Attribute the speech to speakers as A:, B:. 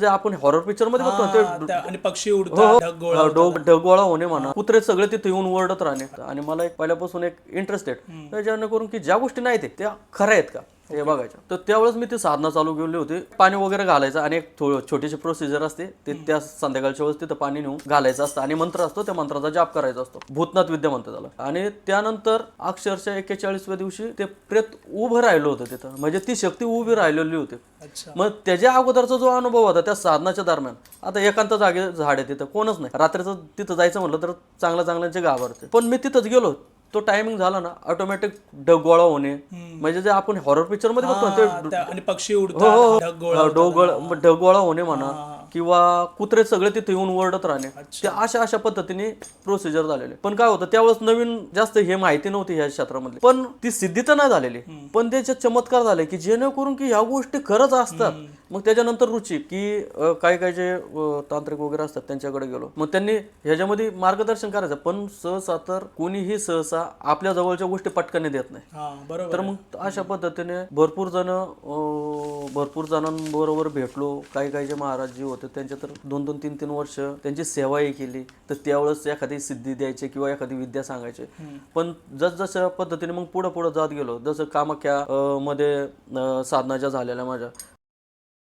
A: जे आपण horror picture मध्ये बघतो ना, ते
B: आणि पक्षी उडतात, ढग गोळा होतात.
A: ढगगोळा होणे म्हणा, कुत्रे सगळे तिथे येऊन ओरडत राहणे. आणि मला एक पहिल्यापासून एक इंटरेस्टेड, जेणेकरून की ज्या गोष्टी नाही त्या खऱ्या आहेत का हे बघायच्या. तर त्यावेळेस मी ती साधना चालू केली होती. पाणी वगैरे घालायचं आणि एक छोटीशी प्रोसिजर असते, ते त्या संध्याकाळच्या वेळेस तिथं पाणी नेऊन घालायचं असतं आणि मंत्र असतो, त्या मंत्राचा जाप करायचा असतो. भूतनाथ विद्या म्हणतात त्याला. आणि त्यानंतर अक्षरशः 41व्या दिवशी ते प्रेत उभं राहिलं होतं तिथं, म्हणजे ती शक्ती उभी राहिलेली होती. मग त्याच्या अगोदरचा जो अनुभव होता त्या साधनाच्या दरम्यान, आता एकांत जागे झाड आहे तिथं, कोणच नाही. रात्रीचं तिथं जायचं म्हटलं तर चांगल्याचे घाबरते. पण मी तिथंच गेलो, तो टायमिंग झाला ना, ऑटोमॅटिक ढगगोळा होणे, म्हणजे जे आपण हॉरर पिक्चर मध्ये बघतो ना, ते
B: आणि पक्षी उडतात, ढग गोळा होतात.
A: ढगगोळा होणे म्हणा, किंवा कुत्रे सगळे तिथे येऊन ओरडत राहणे, ते अशा पद्धतीने प्रोसिजर झालेले. पण काय होतं, त्यावेळेस नवीन जास्त हे माहिती नव्हती ह्या क्षेत्रामध्ये, पण ती सिद्धी तर नाही झालेली, पण त्याचे चमत्कार झाले की जेणेकरून की ह्या गोष्टी खरंच असतात. मग त्याच्यानंतर रुची की काही जे तांत्रिक वगैरे असतात त्यांच्याकडे गेलो, मग त्यांनी ह्याच्यामध्ये मार्गदर्शन करायचं. पण सहसा तर कोणीही सहसा आपल्या जवळच्या गोष्टी पटकन देत नाही. तर मग अशा पद्धतीने भरपूर जणांबरोबर भेटलो. काही जे महाराज जी होते त्यांच्या तर 2-2, 3-3 वर्ष त्यांची सेवाही केली. तर त्यावेळेस एखादी सिद्धी द्यायचे किंवा एखादी विद्या सांगायचे. पण जसं पद्धतीने मग पुढे जात गेलो, जसं कामाख्या मध्ये साधना ज्या झालेल्या माझ्या,